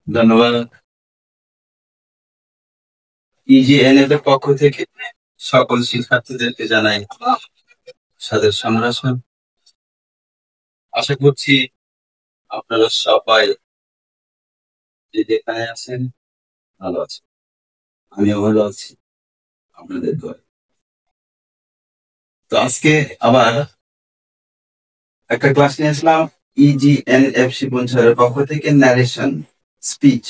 ধন্যবাদ। ইজিএনএ এর পক্ষ থেকে সকল শিক্ষার্থীদেরকে জানাই সাদর সম্ভাষণ। আশা করছি আপনারা সবাই যে যেখানে আছেন ভালো আছেন। আমিও ভালো আছি আপনাদের দোয়ায়। তো আজকে আবার একটা ক্লাস নিয়ে আসলাম ইজিএনএফ শিপন স্যারের পক্ষ থেকে, ন্যারেশন, স্পিচ,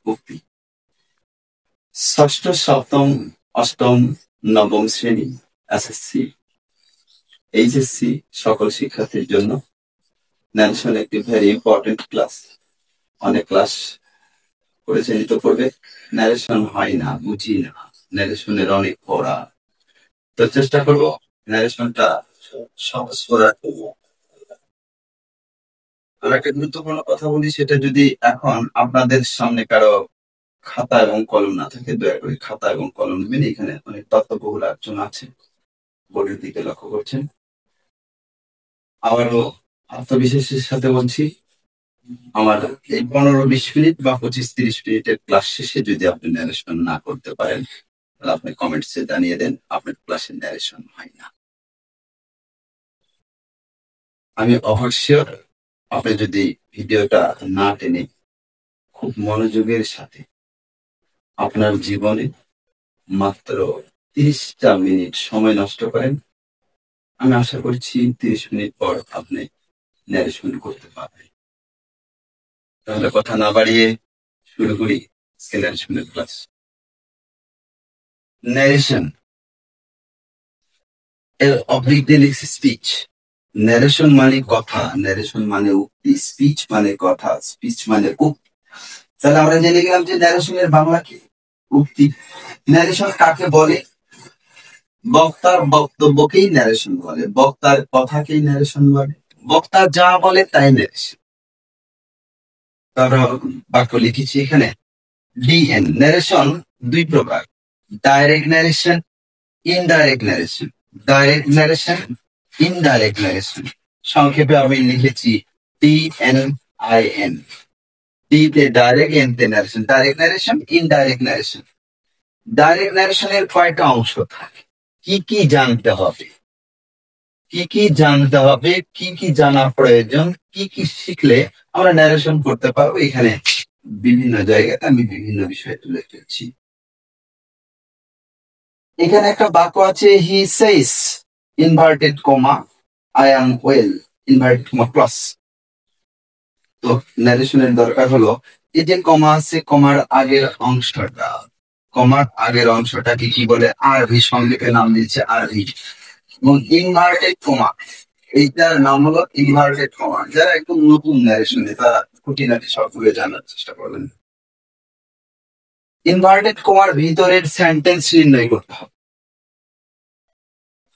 উক্তি। ষষ্ঠ, সপ্তম, অষ্টম, নবম শ্রেণী, এসএসসি, এইচএসসি সকল শিক্ষার্থীর জন্য ন্যারেশন একটি ভেরি ইম্পর্টেন্ট ক্লাস। অনেক ক্লাস করেছে নিত করবে, ন্যারেশন হয় না, বুঝি না, ন্যারেশনের অনেক পড়া। তো চেষ্টা করবো ন্যারেশনটা সহজ করার। আর একটা গুরুত্বপূর্ণ কথা বলি, সেটা যদি এখন আপনাদের সামনে কারো খাতা এবং কলম না থাকে, দয়া করে খাতা এবং কলম নেবেন। এখানে অনেক তথ্যবহুল আলোচনা আছে, বোর্ডের দিকে লক্ষ্য করছেন। আবারও আত্মবিশ্বাসের সাথে বলছি, আমার এই 15-20 মিনিট বা 25-30 মিনিটের ক্লাস শেষে যদি আপনি ন্যারেশন না করতে পারেন, তাহলে আপনি কমেন্টসে জানিয়ে দেন আপনার ক্লাসে ন্যারেশন হয় না। আমি অবশ্যই আপনি যদি ভিডিওটা না টেনে খুব মনোযোগের সাথে আপনার জীবনে মাত্র 30টা মিনিট সময় নষ্ট করেন, আমি আশা করছি 30 মিনিট পর আপনি ন্যারেশন করতে পারবেন। তাহলে কথা না বাড়িয়ে শুরু করি ন্যারেশনের ক্লাস। ন্যারেশন এর অবলিক দিয়ে লিখছি স্পিচ। ন্যারেশন মানে কথা, ন্যারেশন মানে উক্তি, স্পিচ মানে কথা, স্পিচ মানে উক্তি। তাহলে আমরা জেনে গেলাম যে ন্যারেশনের বাংলা কি? উক্তি। ন্যারেশন কাকে বলে? বক্তার বক্তব্যকেই ন্যারেশন বলে, বক্তার কথাকেই ন্যারেশন বলে, বক্তা যা বলে তাই ন্যারেশন। তারা বাক্য লিখেছি এখানে। ডিএন ন্যারেশন দুই প্রকার, direct narration, indirect narration. Direct narration, indirect narration. সংক্ষেপে আমি লিখেছি DNIN। ডি তে ডাইরেক্ট, এন তে narration. Direct narration, indirect narration. Direct ন্যারেশনের কয়টা অংশ থাকে, কি কি জানতে হবে, কি কি জানতে হবে, কি কি জানা প্রয়োজন, কি কি শিখলে আমরা ন্যারেশন করতে পারবো, এখানে বিভিন্ন জায়গাতে আমি বিভিন্ন বিষয় তুলে ধরছি। এখানে একটা বাক্য আছে, he says, inverted comma, I am well, inverted comma close. তো ন্যারেশনের দরকার হলো এই যে কমা আছে, কমার আগের অংশটা, কমার আগের অংশটাকে কি বলে? আরভি, সংক্ষেপে নাম দিচ্ছে আরভি। এবং ইনভার্টেড কমা, এইটার নাম হলো ইনভার্টেড কমা। যারা একদম নতুন ন্যারেশনে, তারা খুঁটিনাটি সবগুলো জানার চেষ্টা করবেন। ইনভার্টেড কমার ভিতরের সেন্টেন্স নির্ণয় করতে হবে,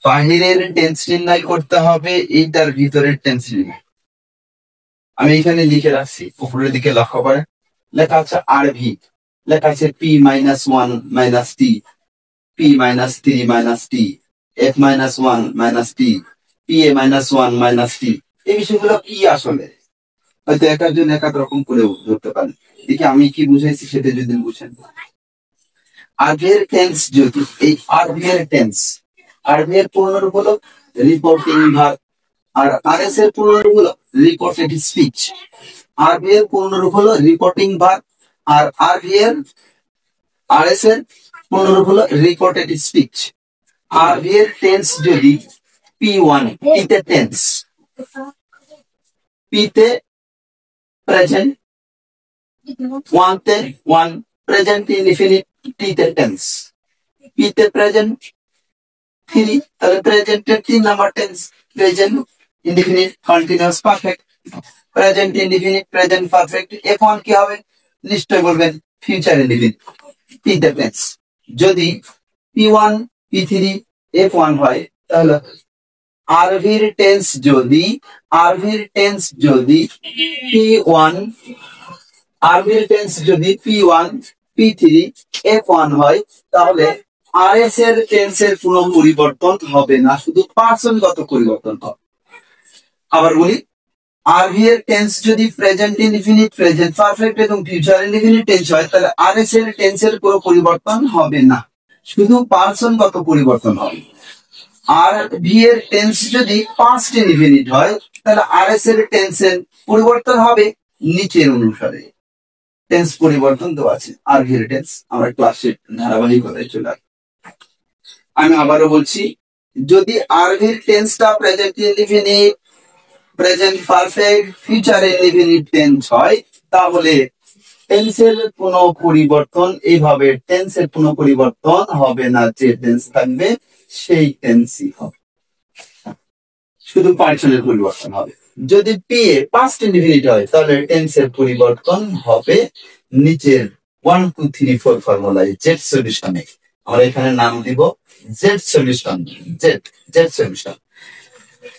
বাহিরের টেন্স নির্ণয় করতে হবে, এইটার ভিতরের টেন্স নির্ণয়। আমি এখানে লিখে রাখছি, উপরের দিকে লক্ষ্য করে লেখা আছে আরভি, লেখা আছে P-1 minus T, P-3 minus T, F-1 minus T, PA-1 minus T। এই বিষয়গুলো কি আসলে হয়তো এক একজন এক এক রকম করে ধরতে পারেন। দেখি আমি কি বুঝাইছি সেটা যদি বুঝেন। আগের টেন্স যদি, এই আরভি এর টেন্স, আরভি এর পূর্ণরূপ হলো রিপোর্টিং ভার্ব, আর আরএস এর পূর্ণরূপ হলো রিপোর্টেড স্পিচ। আরভি এর পূর্ণরূপ হলো রিপোর্টিং ভার্ব, আর আরএস এর পূর্ণরূপ হলো রিপোর্টেড স্পিচ। আরভি এর টেন্স যদি P1, পিতে টেন্স, পিতে প্রেজেন্ট, ওয়ানতে ওয়ান, প্রেজেন্ট ইনডিফিনিট, টিতে টেন্স। পিতে প্রেজেন্ট 3, তাহলে প্রেজেন্টের 3 number tense, present indefinite continuous perfect, present indefinite present perfect. F1 কি হবে? নিশ্চয় বলবেন ফিউচার ইনডিফিনিট, টিতে টেন্স। যদি P1, P3, F1 হয়, তাহলে আরভির টেন্স যদি, আরভির টেন্স যদি P1, আরভির টেন্স যদি P1, P3, F1 হয়, তাহলে আরএস এর টেন্সের কোনো পরিবর্তন হবে না, শুধু পার্সনগত পরিবর্তন হবে। আবার বলি, আরভি এর টেন্স যদি প্রেজেন্ট ইনডিফিনিট, প্রেজেন্ট পারফেক্ট এবং ফিউচার ইনডিফিনিট টেন্স হয়, তাহলে আরএস এর টেন্সের কোনো পরিবর্তন হবে না, শুধু পার্সনগত পরিবর্তন হবে। আর ভি এর টেন্স যদি পাস্ট ইনডিফিনিট হয়, তাহলে আরএস এর টেন্সের পরিবর্তন হবে নিচের অনুসারে। টেন্স পরিবর্তন তো আছে আর ভি এর টেন্স, আমরা ক্লাসে ধারাবাহিকতায় চলে আসি। আমি আবারও বলছি, যদি আরভি এর টেন্সটা present indefinite, present perfect, future indefinite tense হয়, তাহলে টেন্সের কোনো পরিবর্তন, এইভাবে টেন্সের কোনো পরিবর্তন হবে না, যে টেন্স থাকবে সেই টেন্সই হবে, শুধু পার্সনের পরিবর্তন হবে। যদি পি এ পাস্ট ইনডিফিনিট হয়, তাহলে টেন্সের পরিবর্তন হবে নিচের 1 2 3 4 ফর্মুলায়, জেড সলিউশনে। আমরা এখানে নাম দিব জেড সলিউশন, জেড সলিউশন।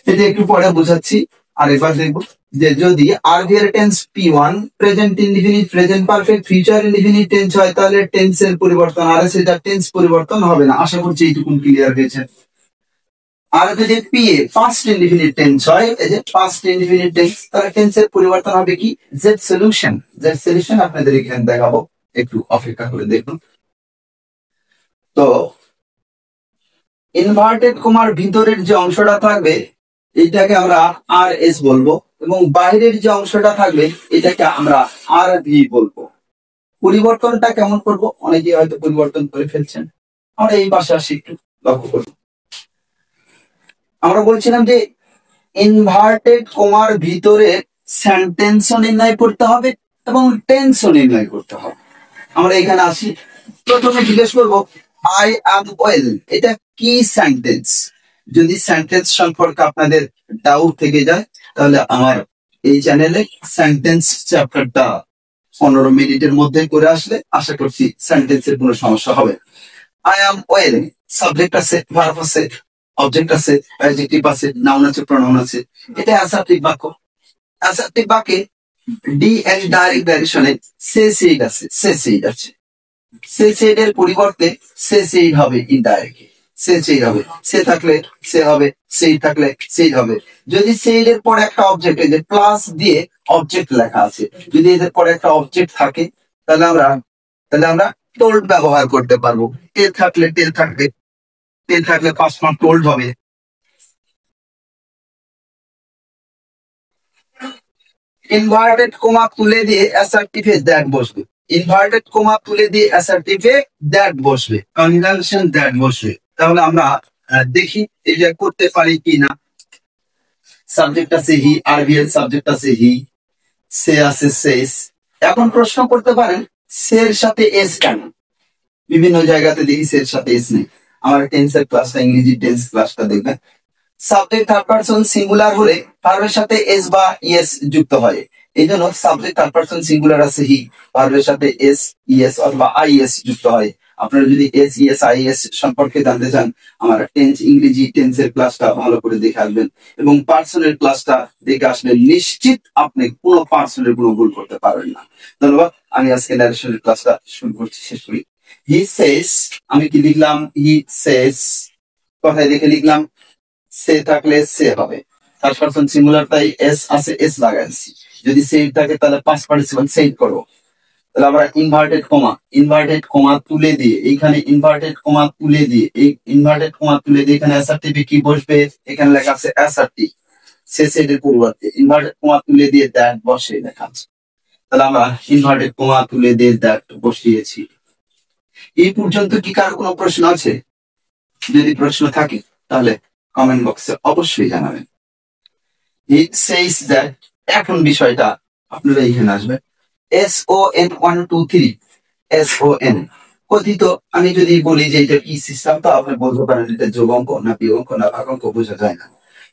এটা একটু পরে বোঝাচ্ছি। আর এবার দেখবো যে যদি আরভি এর tense P1 present indefinite, present perfect, future indefinite tense হয়, তাহলে টেন্সের পরিবর্তন আর সেটা টেন্স পরিবর্তন হবে না। আশা করছি এইটুকু ক্লিয়ার হয়েছে। আর যদি PA ফার্স্ট ইনডিফিনিট টেন্স হয়, এই যে ফার্স্ট ইনডিফিনিট টেন্স, তাহলে টেন্সের পরিবর্তন হবে কি জেড সলিউশন। জেড সলিউশন আপনাদের এখানে দেখাবো, একটু অপেক্ষা করে দেখুন। তো ইনভার্টেড কমার ভিতরের যে অংশটা থাকবে এটাকে আমরা আর এস বলবো, এবং বাইরের যে অংশটা থাকবে এটাকে আমরা আর ভি বলবো। পরিবর্তনটা কেমন করবো, অনেকে হয়তো পরিবর্তন করে ফেলছেন, আমরা এই পাশে আসি একটু লক্ষ্য করবো। আমরা বলছিলাম যে ইনভার্টেড কমার ভিতরে সেন্টেন্সও নির্ণয় করতে হবে এবং টেন্সও নির্ণয় করতে হবে। আমরা এখানে আসি, প্রথমে জিজ্ঞেস করবো আই অ্যাম ওয়েল, এটা কি সেন্টেন্স? যদি সেন্টেন্স সম্পর্কে আপনাদের ডাউট থেকে যায়, তাহলে আমার এই চ্যানেলে সেন্টেন্স চ্যাপ্টারটা 15 মিনিটের মধ্যে করে আসলে আশা করছি সেন্টেন্সের কোনো সমস্যা হবে। আই অ্যাম ওয়েল, সাবজেক্ট আছে, ভার্ব আছে, অবজেক্ট আছে, অ্যাডজেক্টিভ আছে, নাউন আছে, প্রোনাউন আছে। এটা অ্যাসার্টিভ বাক্য। অ্যাসার্টিভ বাক্যে ডি এন্ড ডাইরেক্ট ডাইরেকশনে সে সেইড আছে, সে সেইড আছে। সে সেইড এর পরিবর্তে সে সেইড হবে ইনডাইরেক্ট, সে সেইড হবে। সে থাকলে সে হবে, সেই থাকলে সেই হবে। যদি সেইড এর পর একটা অবজেক্ট, এই যে প্লাস দিয়ে অবজেক্ট লেখা আছে, যদি এদের পরে একটা অবজেক্ট থাকে, তাহলে আমরা টোল্ড ব্যবহার করতে পারবো। টেল থাকলে টেল থাকবে, টেল থাকলে পাস্ট ফর্ম টোল্ড হবে। ইনভার্টেড কমা তুলে দিয়ে অ্যাসার্টিভে দ্যাট বসবে, ইনভার্টেড কমা তুলে দিয়ে অ্যাসার্টিভে দ্যাট বসবে, কনজাংশন দ্যাট বসবে। তাহলে আমরা দেখি এটা করতে পারি কিনা। সাবজেক্ট আছে হি, আরবি এর সাবজেক্ট আছে হি, সে আছে সেস। এখন প্রশ্ন করতে পারেন সের সাথে এস কেন? বিভিন্ন জায়গাতে দেখি সের সাথে এস নেই। আমার টেন্সের ক্লাসটা, ইংরেজি টেন্স ক্লাসটা দেখবেন। সাবজেক্ট থার্ড পারসন সিঙ্গুলার হলে ভার্বের সাথে এস বা ইএস যুক্ত হয়, এই জন্য সাবজেক্ট থার্ড পারসন সিঙ্গুলার আছে হি, ভার্বের সাথে এস, ইএস অথবা আইএস যুক্ত হয়। আপনারা যদি এস, ইএস, আইএস সম্পর্কে জানতে চান, আমার টেন্স ইংরেজি টেন্সের ক্লাসটা ভালো করে দেখে আসবেন, এবং পার্সনের ক্লাসটা দেখে আসলে নিশ্চিত আপনি কোনো পার্সনের কোনো ভুল করতে পারবেন না। ধন্যবাদ। আমি আজকে ন্যারেশনের ক্লাসটা শুরু করছি, শেষ করি। হি সেস, আমি কি লিখলাম? হি সেস, কথায় দেখে লিখলাম, সে থাকলে সে হবে। থার্ড পারসন সিঙ্গুলার, তাই এস আছে, এস লাগাইছি। যদি সেই থাকে তাহলে পাস্ট পার্টিসিপল সেই করব। তাহলে আমরা ইনভার্টেড কমা তুলে দিয়ে, এইখানে ইনভার্টেড কমা তুলে দিয়ে, এই ইনভার্টেড কমা তুলে দিয়ে এখানে অ্যাসার্টিভ কি বসবে? এখানে লেখা আছে অ্যাসার্টিভ, সে সেটের পরিবর্তে ইনভার্টেড কমা তুলে দিয়ে দ্যাট বসে লেখা আছে। তাহলে আমরা ইনভার্টেড কমা তুলে দিয়ে দ্যাট বসিয়েছি। এই পর্যন্ত কি কার কোনো প্রশ্ন আছে? যদি প্রশ্ন থাকে তাহলে কমেন্ট বক্সে অবশ্যই জানাবেন। It says that, এখন বিষয়টা আপনারা এখানে আসবেন। SON 1 2 3, SON কথিত। আমি যদি বলি যে এটা কি সিস্টেম, তো আপনি বলতে পারেন এটা যোগ অঙ্ক না বিয়োগ অঙ্ক না ভাগ অঙ্ক, বোঝা যায় না।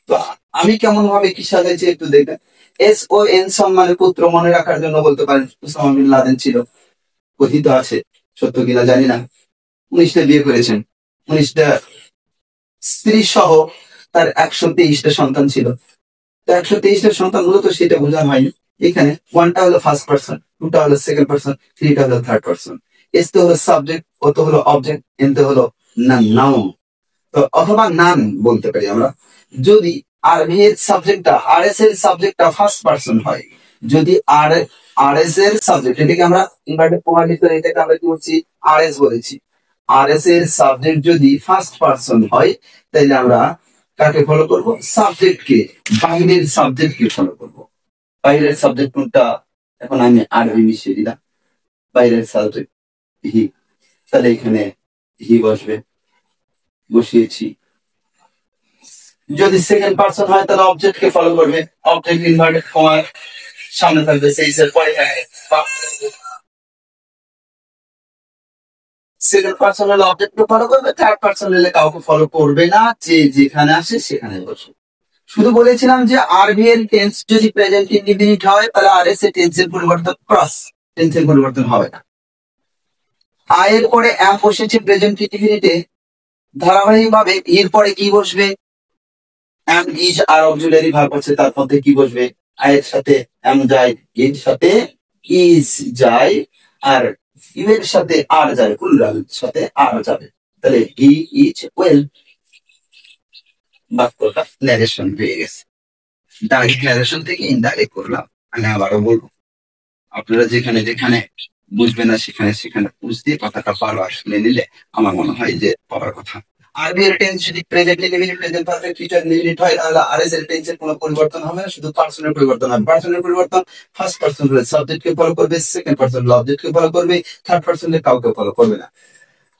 তো আমি কেমন ভাবে কি সাজাইছি একটু দেখবেন। SON সম্মানের পুত্র মনে রাখার জন্য বলতে পারেন ওসামা বিন লাদেন ছিল। কথিত আছে, সত্য কিনা জানি না। 19টা বিয়ে করেছেন, 19টা স্ত্রী সহ তার 123টা সন্তান ছিল। তো 123টা সন্তান মূলত সেটা বোঝা হয়নি। এখানে 1টা হলো ফার্স্ট পারসন, 2টা হলো সেকেন্ড পারসন, 3টা হলো থার্ড পারসন। এস তো হলো সাবজেক্ট, ও তো হলো অবজেক্ট, এন তো হলো নাউন। তো অথবা নান বলতে পারি আমরা। যদি আরবি এর সাবজেক্টটা আরএস এর সাবজেক্টটা ফার্স্ট পারসন হয়, যদি আরএস এর সাবজেক্ট, এটাকে আমরা ইনভার্টেড কমা লিখতে এটাকে আমরা কি বলছি আরএস বলেছি, আরএস এর সাবজেক্ট যদি ফার্স্ট পারসন হয় তাহলে আমরা কাকে ফলো করব, সাবজেক্টকে, বাইরের সাবজেক্টকে ফলো করব। বাইরের সাবজেক্ট কোনটা, এখন আমি আরবি মিশিয়ে দিলাম, বাইরের সাবজেক্ট হি, তাহলে এখানে হি বসবে, বসিয়েছি। যদি সেকেন্ড পারসন হয় তাহলে অবজেক্ট কে ফলো করবে, অবজেক্ট ইনভার্টেড কমার সামনে থাকবে সেই এর পরে সেকেন্ড পারসন হলে অবজেক্ট কে ফলো করবে, থার্ড পারসন হলে কাউকে ফলো করবে না, যে যেখানে আসে সেখানে বসবে। শুধু বলেছিলাম যে আরবি এর টেন্স যদি প্রেজেন্ট ইনডিফিনিট হয় তাহলে আরএস এর টেন্সের পরিবর্তন ক্রস, টেন্সের পরিবর্তন হবে না। আয়ের পরে এম বসেছে প্রেজেন্ট ইনডিফিনিটে, ধারাবাহিকভাবে এর পরে কি বসবে, am is are auxiliary verb আছে, তার মধ্যে কি বসবে, আয়ের সাথে এম যায়, এর সাথে ইজ যায়, আর ইউ এর সাথে আর যায়, প্লুরাল সাথে আর যাবে, তাহলে হি ইজ ওয়েল। বাক্যটা ন্যারেশন পেয়ে গেছে, ডাইরেক্ট ন্যারেশন থেকে ইনডাইরেক্ট করলাম। আমি আবারও বলবো, আপনারা যেখানে যেখানে বুঝবেন না সেখানে সেখানে বুঝ দিয়ে কথাটা বারবার শুনে নিলে আমার মনে হয় যে পড়ার কথা। আরবি এর টেন্স যদি present indefinite, present perfect, future indefinite হয় তাহলে আরএস এর টেন্সের কোনো পরিবর্তন হবে না, শুধু পার্সনের পরিবর্তন হবে। পার্সনের পরিবর্তন, ফার্স্ট পারসন হলে সাবজেক্ট কে ফলো করবে, সেকেন্ড পারসন হলে অবজেক্ট কে ফলো করবে, থার্ড পারসন হলে কাউকে ফলো করবে না।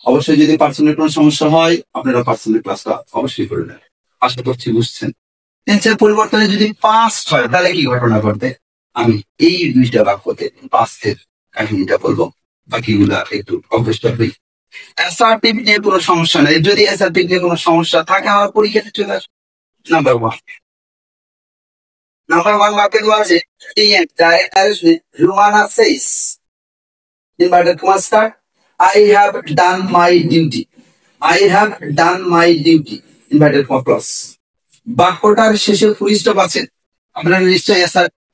অবশ্যই যদি পার্সনের কোনো সমস্যা হয় আপনারা পার্সনের ক্লাসটা অবশ্যই করে নেন। আশা করছি বুঝছেন। টেন্সের পরিবর্তনে যদি পাস্ট হয় তাহলে কি ঘটনা ঘটবে, আমি এই দুইটা বাক্যতে পাস্টের কাহিনীটা বলবো, বাকিগুলা একটু অভ্যস্ত হই। অ্যাসার্টিভ নিয়ে কোনো সমস্যা নেই, যদি অ্যাসার্টিভ নিয়ে কোনো সমস্যা থাকে আমার পরীক্ষাতে চলে আসবে। নাম্বার ওয়ান বাক্যে দেওয়া আছে, Rumana says inverted comma start, I have done my duty. I have done my duty. Inverted comma clause. বাক্যটার শেষে ফুল স্টপ আছে, আপনারা নিশ্চয়ই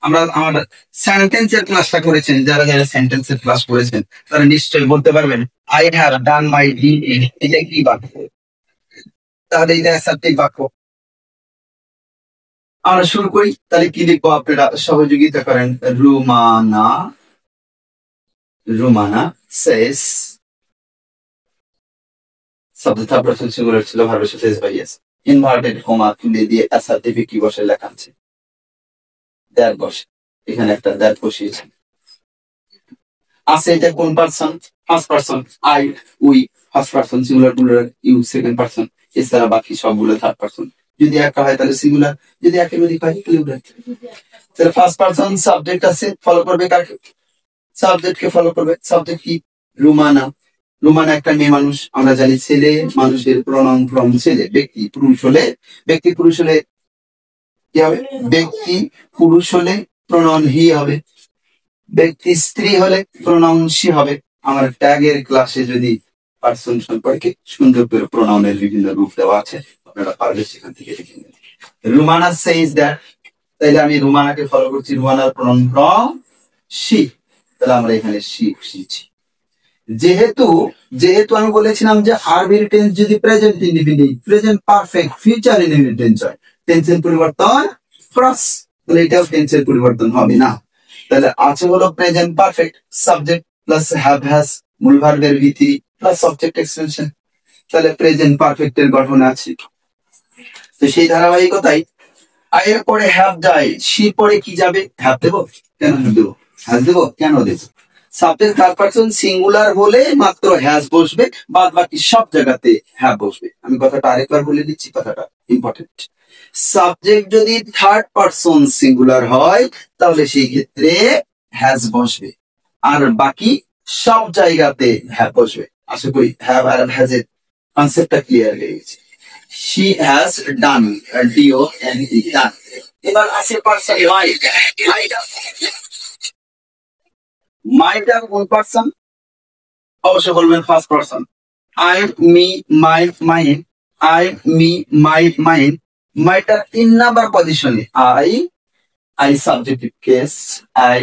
আমরা আমাদের সেন্টেন্সের ক্লাসটা করেছেন, যারা যারা সেন্টেন্সের ক্লাস করেছেন তারা নিশ্চয়ই বলতে পারবেন I have done my duty, এটা কি বাক্য, তাহলে এটা অ্যাসার্টিভ বাক্য। আমরা শুরু করি, তাহলে কি লিখবো আপনারা সহযোগিতা করেন। রুমানা সেস, শব্দ প্রথম সিঙ্গুলার ছিল, ভার্বের সাথে S by S, inverted comma তুলে দিয়ে অ্যাসার্টিভ কি বসে লেখা আছে, দ্যাট বসে, এখানে একটা দ্যাট বসিয়েছে। আছে এটা কোন person, first person, I we first person, singular plural you second person, এছাড়া বাকি সবগুলো থার্ড পারসন। যদি একটা হয় তাহলে সিঙ্গুলার, যদি একেবারে হয় প্লুরাল। তাহলে ফার্স্ট পারসন সাবজেক্ট আছে, ফলো করবে কাকে, সাবজেক্ট কে ফলো করবে। সাবজেক্ট কি, রুমানা। রুমানা একটা মেয়ে মানুষ, আমরা জানি ছেলে মানুষের প্রনাউন ফ্রম ছেলে, ব্যক্তি পুরুষ হলে কি হবে, ব্যক্তি পুরুষ হলে প্রনাউন হি হবে, ব্যক্তি স্ত্রী হলে প্রনাউন শি হবে। আমার ট্যাগের ক্লাসে যদি পার্সন সম্পর্কে সুন্দর করে প্রনাউনের বিভিন্ন রূপ দেওয়া আছে, আপনারা পারলে সেখান থেকে দেখে নেবেন। রুমানা সেইজ দ্যাট, তাইলে আমি রুমানাকে ফলো করছি, রুমানার প্রনাউন ফ্রম শি, তাহলে আমরা এখানে শি বসিয়েছি। যেহেতু আমি বলেছিলাম যে আরবির টেন্স যদি present indefinite, present perfect, future indefinite tense হয়, টেন্সের পরিবর্তন ক্রস, তাহলে এটাও টেন্সের পরিবর্তন হবে না। তাহলে আছে হলো present perfect, subject plus have has, মূল ভার্বের ভিত্তি প্লাস অবজেক্ট এক্সটেনশন, তাহলে প্রেজেন্ট পারফেক্ট এর গঠন আছে। তো সেই ধারাবাহিকতায় এর পরে হ্যাভ যায়, সি পরে কি যাবে, হ্যাভ দেবো, কেন হ্যাভ দেবো, হ্যাজ দেবো, কেন দেবো। সাবজেক্ট থার্ড পারসন সিঙ্গুলার হলে মাত্র হ্যাজ বসবে, বাদ বাকি সব জায়গাতে হ্যাভ বসবে। আমি কথাটা আরেকবার বলে দিচ্ছি, কথাটা ইম্পর্টেন্ট। সাবজেক্ট যদি থার্ড পারসন সিঙ্গুলার হয় তাহলে সেই ক্ষেত্রে হ্যাজ বসবে, আর বাকি সব জায়গাতে হ্যাভ বসবে। আশা করি হ্যাভ আর হ্যাজ এর কনসেপ্টটা ক্লিয়ার হয়ে গেছে। She has done, D-O-N-E, done. এবার আছে পারসন মাইটা কোন পারসন, অবশ্যই বলবেন first person. I me my mine, I me my mine, মাইটা 3 নাম্বার পজিশনে, I subjective case, I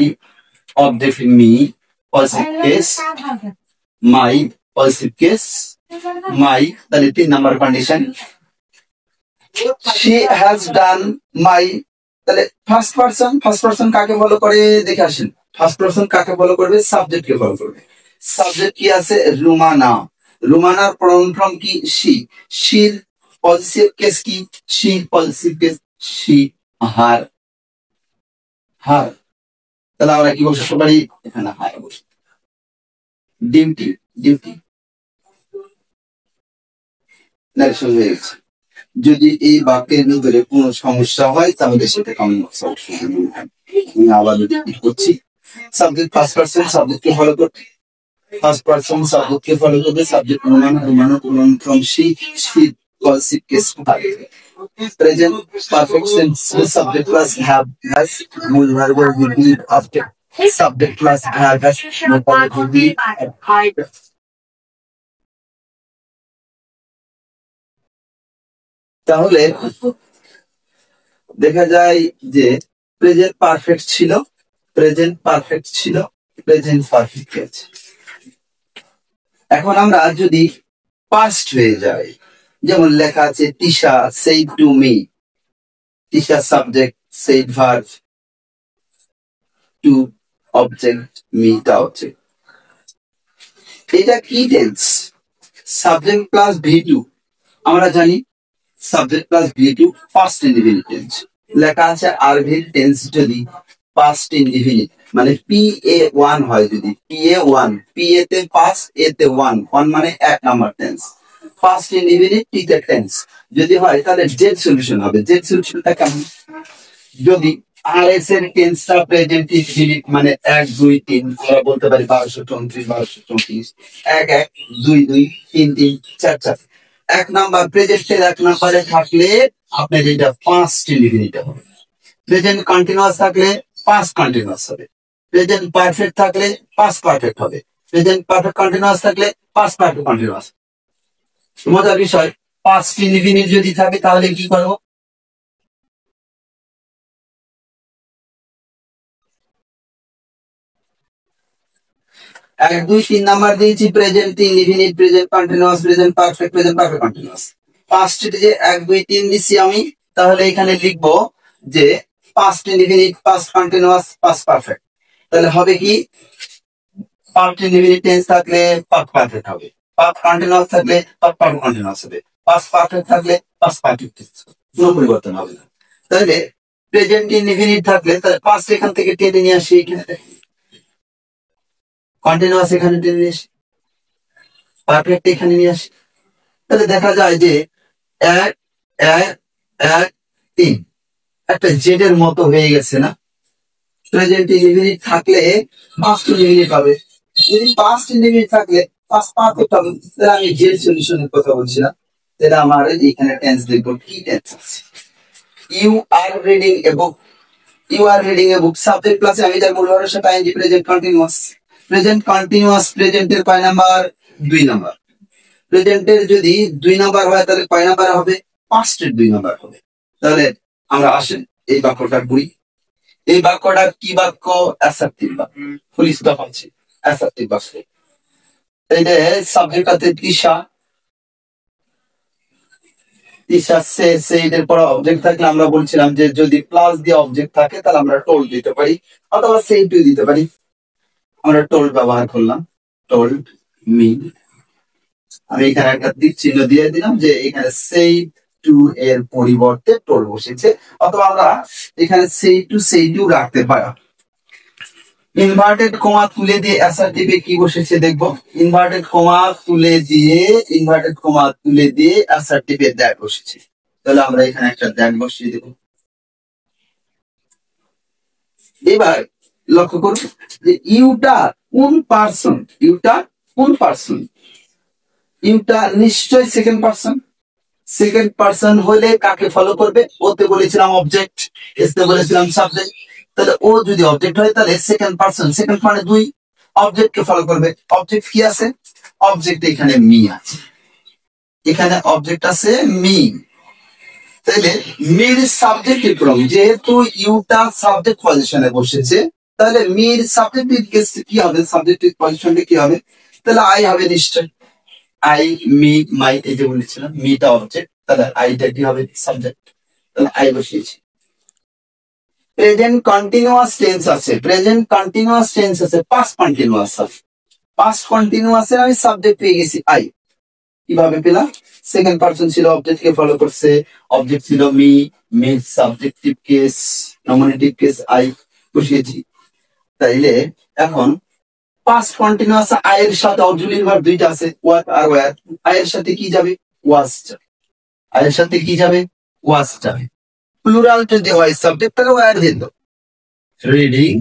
objective me positive case, my positive case, my, তাহলে 3 number condition. she has done my, তাহলে first person কাকে follow করে দেখে আসেন। First person কাকে follow করবে? সাবজেক্ট কে ফলো করবে। সাবজেক্ট কি আছে? রুমানা। রুমানার প্রনাউন ফর্ম কি? শি। শির পজিটিভ কেস কি? She positive case she. Her, her. তাহলে আমরা কি বসাতে পারি? এখানে হার বসে। ডিউটি, ডিউটি নারেশন হয়ে গেছে। যদি এই বাক্যের ভিতরে কোনো সমস্যা হয় তাহলে সেটা কমেন্ট বক্সে অবশ্যই জানাবেন। আমি আবার রিপিট করছি, সাবজেক্ট ফার্স্ট পারসন সাবজেক্টকে ফলো করবে, ফার্স্ট পারসন সাবজেক্টকে ফলো করবে, subject Rumana, Rumana pronoun from she, she positive case present perfect tense subject plus have has মূল verb will be after subject plus have has মূল ভার্ব উইল বি। তাহলে দেখা যায় যে প্রেজেন্ট পারফেক্ট ছিল, প্রেজেন্ট পারফেক্ট ছিল, প্রেজেন্ট পারফেক্ট আছে। এখন আমরা যদি পাস্ট হয়ে যায়, যেমন লেখা আছে Tisha said to me, Tisha subject, said verb, to object, me টা অবজেক্ট। এটা কি টেন্স? সাবজেক্ট প্লাস ভি2। আমরা জানি সাবজেক্ট প্লাস ভি2 ফার্স্ট ইনডিফিনিট টেন্স। লেখা আছে আরভিল টেন্স যদি পাস্ট ইনডিফিনিট মানে PA1 হয়, যদি PA1, PA তে পাস, A তে 1, 1 মানে এক number tense, first indefinite T তে টেন্স যদি হয় তাহলে জেড সলিউশন হবে। জেড সলিউশনটা কেমন? যদি RS এর টেন্সটা প্রেজেন্ট ইনডিফিনিট মানে 1 2 3, আমরা বলতে পারি 1234 1234, 1 1 2 2 3 3 4 4। এক নাম্বার প্রেজেন্টের এক নাম্বারে থাকলে আপনার যেটা ফার্স্ট ইনডিফিনিট হবে। প্রেজেন্ট কন্টিনিউয়াস থাকলে পাস্ট কন্টিনিউয়াস হবে। প্রেজেন্ট পারফেক্ট থাকলে পাস্ট পারফেক্ট হবে। প্রেজেন্ট পারফেক্ট কন্টিনিউয়াস থাকলে পাস্ট পারফেক্ট কন্টিনিউয়াস। মজার বিষয়, পাস্ট ইনডিফিনিট যদি থাকে তাহলে কি করব? এক দুই তিন নাম্বার দিয়েছি present indefinite, present continuous, present perfect, present perfect continuous. পাস্টে যে 1 2 3 দিছি আমি, তাহলে এখানে লিখবো যে past indefinite, past continuous, past perfect. তাহলে হবে কি? পাস্ট ইনডিফিনিট টেন্স থাকলে পাস্ট পারফেক্ট হবে, পাস্ট কন্টিনিউয়াস থাকলে পাস্ট পারফেক্ট কন্টিনিউয়াস হবে, পাস্ট পারফেক্ট থাকলে পাস্ট পারফেক্ট টেন্স হবে, কোনো পরিবর্তন হবে না। তাহলে প্রেজেন্ট ইনডিফিনিট থাকলে তাহলে পাস্ট এখান থেকে টেনে নিয়ে আসি, এখানে কন্টিনিউয়াস এখানে টেনে নিয়ে আসি, পারফেক্ট এখানে নিয়ে আসি। তাহলে দেখা যায় যে 1 1 1 3 একটা জেড এর মতো হয়ে গেছে না? প্রেজেন্ট ইনডিফিনিট থাকলে পাস্ট ইনডিফিনিট হবে, যদি পাস্ট ইনডিফিনিট থাকলে পাস্ট পারফেক্ট হবে। তাহলে আমি জেড সলিউশনের কথা বলছিলাম। তাহলে আমার এখানে টেন্স দেখবো কি টেন্স আছে। You are reading a book, you are reading a book subject প্লাসে আমি যার মূল ভার্বের সাথে ING present continuous. Present continuous প্রেজেন্টের কয় নাম্বার? 2 নাম্বার। প্রেজেন্টের যদি 2 নাম্বার হয় তাহলে কয় নাম্বার হবে? পাস্টের 2 নাম্বার হবে। তাহলে আমরা আসেন এই বাক্যটা পড়ি। এই বাক্যটা কি বাক্য? অ্যাসার্টিভ বাক্য, ফুল স্টপ আছে, অ্যাসার্টিভ বাক্য। এই যে সাবজেক্ট আছে তিশা, তিশা সে, সেইডের পরে অবজেক্ট থাকলে আমরা বলছিলাম যে যদি প্লাস দিয়ে অবজেক্ট থাকে তাহলে আমরা টোল্ড দিতে পারি অথবা সেই টু দিতে পারি। আমরা টোল্ড ব্যবহার করলাম, টোল্ড মি। আমি এখানে একটা তীর চিহ্ন দিয়ে দিলাম যে এখানে সেই টু এর পরিবর্তে টোল্ড বসেছে, অথবা আমরা এখানে সেই টু রাখতে পারি। ইনভার্টেড কমা তুলে দিয়ে অ্যাসার্টিভে কি বসেছে দেখবো। ইনভার্টেড কমা তুলে দিয়ে, ইনভার্টেড কমা তুলে দিয়ে অ্যাসার্টিভে দ্যাট বসেছে। তাহলে আমরা এখানে একটা দ্যাট বসিয়ে দেব। এবার লক্ষ্য করুন যে ইউটা কোন পার্সন, ইউটা কোন পার্সন? ইউটা নিশ্চয় সেকেন্ড পার্সন। সেকেন্ড পার্সন হলে কাকে ফলো করবে? ওতে বলেছিলাম অবজেক্ট, এসতে বলেছিলাম সাবজেক্ট। তাহলে ও যদি অবজেক্ট হয় তাহলে সেকেন্ড পার্সন, সেকেন্ড মানে 2, অবজেক্ট কে ফলো করবে। অবজেক্ট কি আছে? অবজেক্ট এখানে মি আছে, এখানে অবজেক্ট আছে মি। তাহলে মির সাবজেক্ট ফ্রম, যেহেতু ইউটা সাবজেক্ট পজিশনে বসেছে তাহলে মির সাবজেক্টিভ কেস কি হবে? সাবজেক্টিভ পজিশনে কি হবে? তাহলে আই হবে নিশ্চয়, আই মি মাই, এই যে বলেছিলাম মিটা অবজেক্ট, তাহলে আইটা কি হবে সাবজেক্ট, তাহলে আই বসিয়েছি। প্রেজেন্ট কন্টিনিউয়াস টেন্স আছে, প্রেজেন্ট কন্টিনিউয়াস টেন্স আছে, পাস্ট কন্টিনিউয়াস আছে। পাস্ট কন্টিনিউয়াসে আমি সাবজেক্ট পেয়ে গেছি আই। কিভাবে পেলাম? সেকেন্ড পারসন ছিল, অবজেক্ট কে ফলো করছে, অবজেক্ট ছিল me, me subjective case, nominative case I বসিয়েছি। তাইলে এখন পাস্ট কন্টিনিউয়াস আই এর সাথে অক্সিলিয়ারি ভার্ব দুইটা আছে, ওয়াজ আর ওয়্যার। আই এর সাথে কি যাবে? ওয়াজ যাবে। আই এর সাথে কি যাবে? ওয়াজ যাবে। প্লুরাল যদি হয় সাবজেক্ট তাহলে ওয়্যার দিত। রিডিং,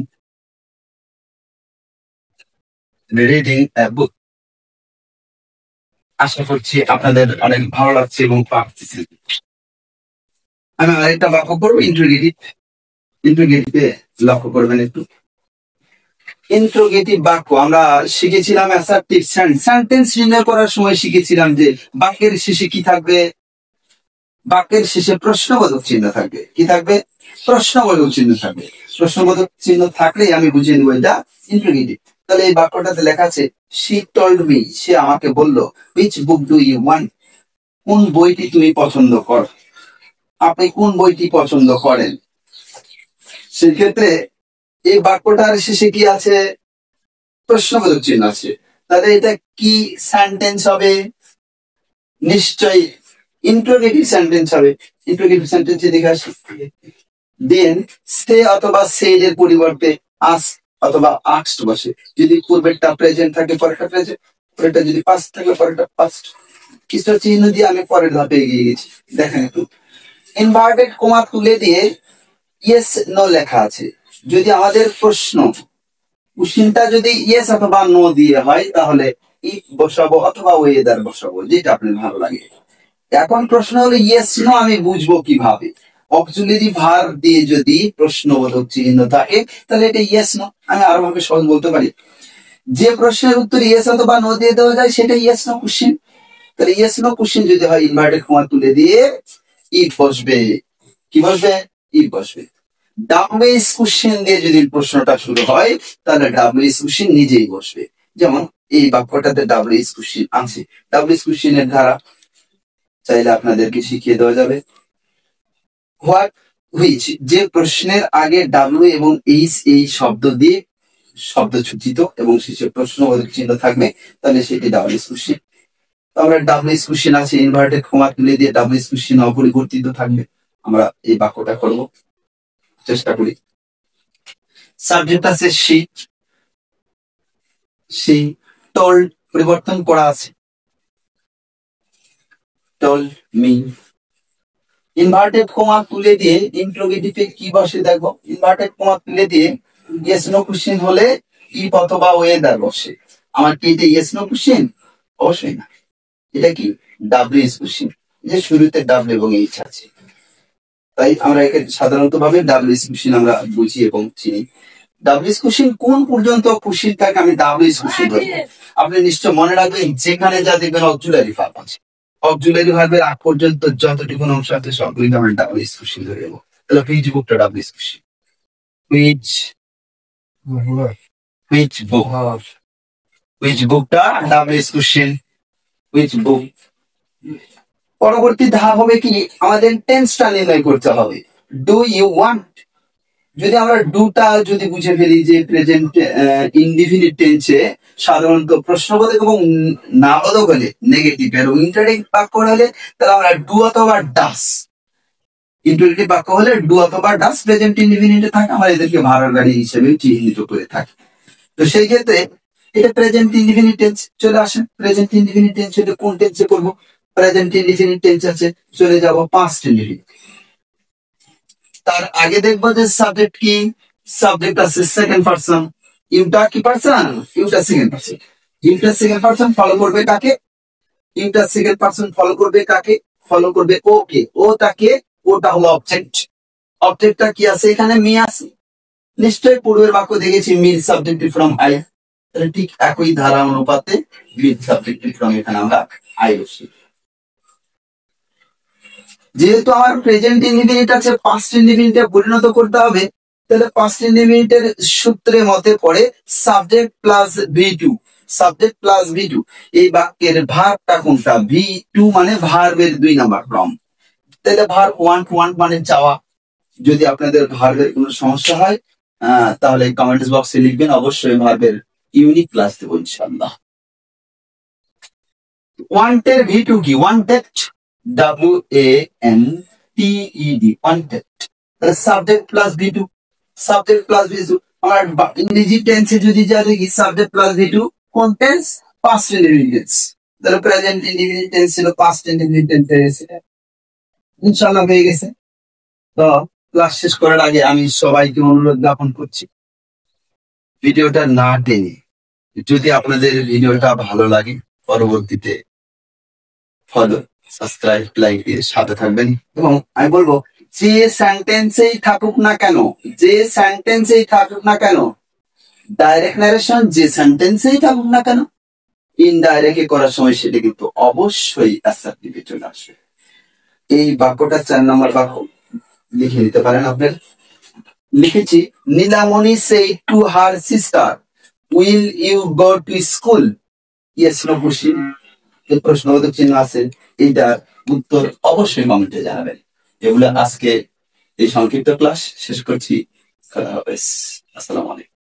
রিডিং এ বুক। আশা করছি আপনাদের অনেক ভালো লাগছে এবং পারতেছি। আমি আরেকটা লক্ষ্য করবো ইন্ট্রোগেটিভ, ইন্ট্রোগেটিভে লক্ষ্য করবেন একটু। ইন্ট্রোগেটিভ বাক্য আমরা শিখেছিলাম অ্যাসার্টিভ সেন্টেন্স নির্ণয় করার সময় শিখেছিলাম যে বাক্যের শেষে কি থাকবে? বাক্যের শেষে প্রশ্নবোধক চিহ্ন থাকবে। কি থাকবে? প্রশ্নবোধক চিহ্ন থাকবে। প্রশ্নবোধক চিহ্ন থাকলেই আমি বুঝিয়ে নেবো এটা ইন্ট্রোগেটিভ। তাহলে এই বাক্যটাতে লেখা আছে শি টল্ড মি, সে আমাকে বলল, which book do you want, কোন বইটি তুমি পছন্দ করো, আপনি কোন বইটি পছন্দ করেন। সেক্ষেত্রে এই বাক্যটার শেষে কি আছে? প্রশ্নবোধক চিহ্ন আছে। তাহলে এটা কি সেন্টেন্স হবে? নিশ্চয়ই ইন্ট্রোগেটিভ সেন্টেন্স হবে। ইন্ট্রোগেটিভ সেন্টেন্সে দেখে আসি, দেন সে অথবা সেড এর পরিবর্তে আস অথবা আস্কড বসে। যদি পূর্বেরটা প্রেজেন্ট থাকে পরেরটা প্রেজেন্ট, পরেরটা যদি পাস্ট থাকে পরেরটা পাস্ট। কিছু চিহ্ন দিয়ে আমি পরের ধাপে এগিয়ে গেছি। দেখেন একটু, ইনভার্টেড কমা তুলে দিয়ে ইয়েস নো লেখা আছে। যদি আমাদের প্রশ্ন কোশ্চেনটা যদি ইয়েস অথবা নো দিয়ে হয় তাহলে ইফ বসাবো অথবা ওয়েদার বসাবো, যেটা আপনার ভালো লাগে। এখন প্রশ্ন হলো ইয়েস নো আমি বুঝবো কিভাবে? অক্সিলারি ভার্ব দিয়ে যদি প্রশ্নবোধক চিহ্ন থাকে তাহলে এটা ইয়েস নো। আমি আরো ভাবে সহজ বলতে পারি, যে প্রশ্নের উত্তর ইয়েস অথবা নো দিয়ে দেওয়া যায় সেটা ইয়েস নো কোশ্চেন। তাহলে ইয়েস নো কোশ্চেন যদি হয় ইনভার্টেড কমা তুলে দিয়ে ইফ বসবে। কি বসবে? ইফ বসবে। ডাব্লিউএস কোশ্চেন দিয়ে যদি প্রশ্নটা শুরু হয় তাহলে ডাব্লিউএস কোশ্চেন নিজেই বসবে। যেমন এই বাক্যটাতে ডাব্লিউএস কোশ্চেন আছে, ডাব্লিউএস কোশ্চেনের ধারা চাইলে আপনাদেরকে শিখিয়ে দেওয়া যাবে। হোয়াট, হুইচ, যে প্রশ্নের আগে ডাব্লিউ এবং এইচ এই শব্দ দিয়ে শব্দ সূচিত এবং শেষে প্রশ্নবোধক চিহ্ন থাকবে তাহলে সেটি ডাব্লিউএস কোশ্চেন। আমরা ডাব্লিউএস কোশ্চেন আছে, ইনভার্টেড কমা তুলে দিয়ে ডাব্লিউএস কোশ্চেন অপরিবর্তিত থাকবে। আমরা এই বাক্যটা করব, চেষ্টা করি। সাবজেক্ট আছে শি, শি টোল্ড পরিবর্তন করা আছে, টোল্ড মি। ইনভার্টেড কমা তুলে দিয়ে ইন্ট্রোগেটিভে কি বসে দেখো, ইনভার্টেড কমা তুলে দিয়ে ইয়েস নো কোশ্চেন হলে ইফ অথবা ওয়েদার বসে। আমার কি এটা ইয়েস নো কোশ্চেন? অবশ্যই না, এটা কি ডাব্লিউএস কোশ্চেন, যে শুরুতে ডাব্লিউ এবং এইচ আছে। তাই আমরা একে সাধারণত ভাবে ডাব্লিউএস কোশ্চেন আমরা বুঝি এবং চিনি। ডাব্লিউএস কোশ্চেন কোন পর্যন্ত কোশ্চেন থাকে আমি ডাব্লিউএস কোশ্চেন বলবো। আপনি নিশ্চয় মনে রাখবেন যেখানে যা দেখবেন অক্সিলারি ভার্ব আছে, অক্সিলারি ভার্বের আগ পর্যন্ত যতটুকু অংশ আছে সবগুলিকে আমরা ডাব্লিউএস কোশ্চেন ধরে নেবো। তাহলে হুইচ বুকটা WS question, which which book, which বুকটা ডাব্লিউএস কোশ্চেন, হুইচ বুক। পরবর্তী ধাপ হবে কি, আমাদের টেন্সটা নির্ণয় করতে হবে। ডু ইউ ওয়ান্ট, যদি আমরা ডুটা যদি বুঝে ফেলি যে প্রেজেন্ট ইনডিফিনিট টেন্সে সাধারণত প্রশ্নবোধক এবং নাবোধক হলে নেগেটিভ এবং ইন্টারোগেটিভ বাক্য হলে তাহলে আমরা ডু অথবা ডাস, ইন্টারোগেটিভ বাক্য হলে ডু অথবা ডাস প্রেজেন্ট ইনডিফিনিটে থাকে, আমরা এদেরকে ভাড়ার গাড়ি হিসেবে চিহ্নিত করে থাকি। তো সেই ক্ষেত্রে এটা প্রেজেন্ট ইনডিফিনিট টেন্স চলে আসে। প্রেজেন্ট ইনডিফিনিট টেন্স হলে কোন টেন্সে করবো? প্রেজেন্ট ইনডিফিনিট টেন্স আছে, চলে যাব পাস্ট ইনডিফিনিট। তার আগে দেখবো যে সাবজেক্ট কি, সাবজেক্ট আছে সেকেন্ড পারসন, ইউটা কি পারসন? ইউটা সেকেন্ড পারসন। ইউটা সেকেন্ড পারসন ফলো করবে কাকে? ইউটা সেকেন্ড পারসন ফলো করবে কাকে? ফলো করবে ওকে। ও তাকে, ওটা হলো অবজেক্ট। অবজেক্টটা কি আছে এখানে? মি আছে। নিশ্চয়ই পূর্বের বাক্য দেখেছি মিড সাবজেক্টিভ ফ্রম আই, তাহলে ঠিক একই ধারা অনুপাতে মিড সাবজেক্টিভ ফ্রম এখানে আমরা আই বসি। যেহেতু আমার প্রেজেন্ট ইনডিফিনিট আছে, পাস্ট ইনডিফিনিটে পরিণত করতে হবে, তাহলে পাস্ট ইনডিফিনিটের সূত্রে মতে পড়ে subject plus V two. Subject plus V two. এই বাক্যের ভার্বটা কোনটা? ভি টু মানে ভার্বের 2 নাম্বার ফর্ম। তাহলে ভার্ব ওয়ান্ট, ওয়ান্ট মানে চাওয়া। যদি আপনাদের ভার্বের কোনো সমস্যা হয় তাহলে কমেন্টস বক্সে লিখবেন, অবশ্যই ভার্বের ইউনিক ক্লাস দেবো ইনশাআল্লাহ। ওয়ান্টের ভি টু কি? Wanted, WANTED, wanted. তাহলে subject plus V two, subject plus V two. আমার ইংরেজি টেন্সে যদি যা দেখি সাবজেক্ট প্লাস ভি টু, কোন টেন্স? Past indefinite tense. তাহলে প্রেজেন্ট ইনডিফিনিট টেন্স ছিল, পাস্ট ইনডিফিনিট টেন্স হয়ে গেছে। ইনশাআল্লাহ হয়ে গেছে। তো ক্লাস শেষ করার আগে আমি সবাইকে অনুরোধ জ্ঞাপন করছি, ভিডিওটা না টেনে, যদি আপনাদের ভিডিওটা ভালো লাগে পরবর্তীতে ফলো, সাবস্ক্রাইব, লাইক দিয়ে সাথে থাকবেন। এবং আমি বলবো, যে সেন্টেন্সেই থাকুক না কেন, যে সেন্টেন্সেই থাকুক না কেন, ডাইরেক্ট ন্যারেশন যে সেন্টেন্সেই থাকুক না কেন, ইনডাইরেক্ট করার সময় সেটা কিন্তু অবশ্যই অ্যাসার্টিভে চলে আসবে। এই বাক্যটা 4 নম্বর বাক্য লিখে নিতে পারেন আপনার। লিখেছি, Nilamoni said to her sister, will you go to school? Yes, no question. এই প্রশ্নবোধক চিহ্ন আছে, এইটার উত্তর অবশ্যই কমেন্টে জানাবেন। এগুলো আজকে এই সংক্ষিপ্ত ক্লাস শেষ করছি। খোদা হাফেজ, আসসালামু আলাইকুম।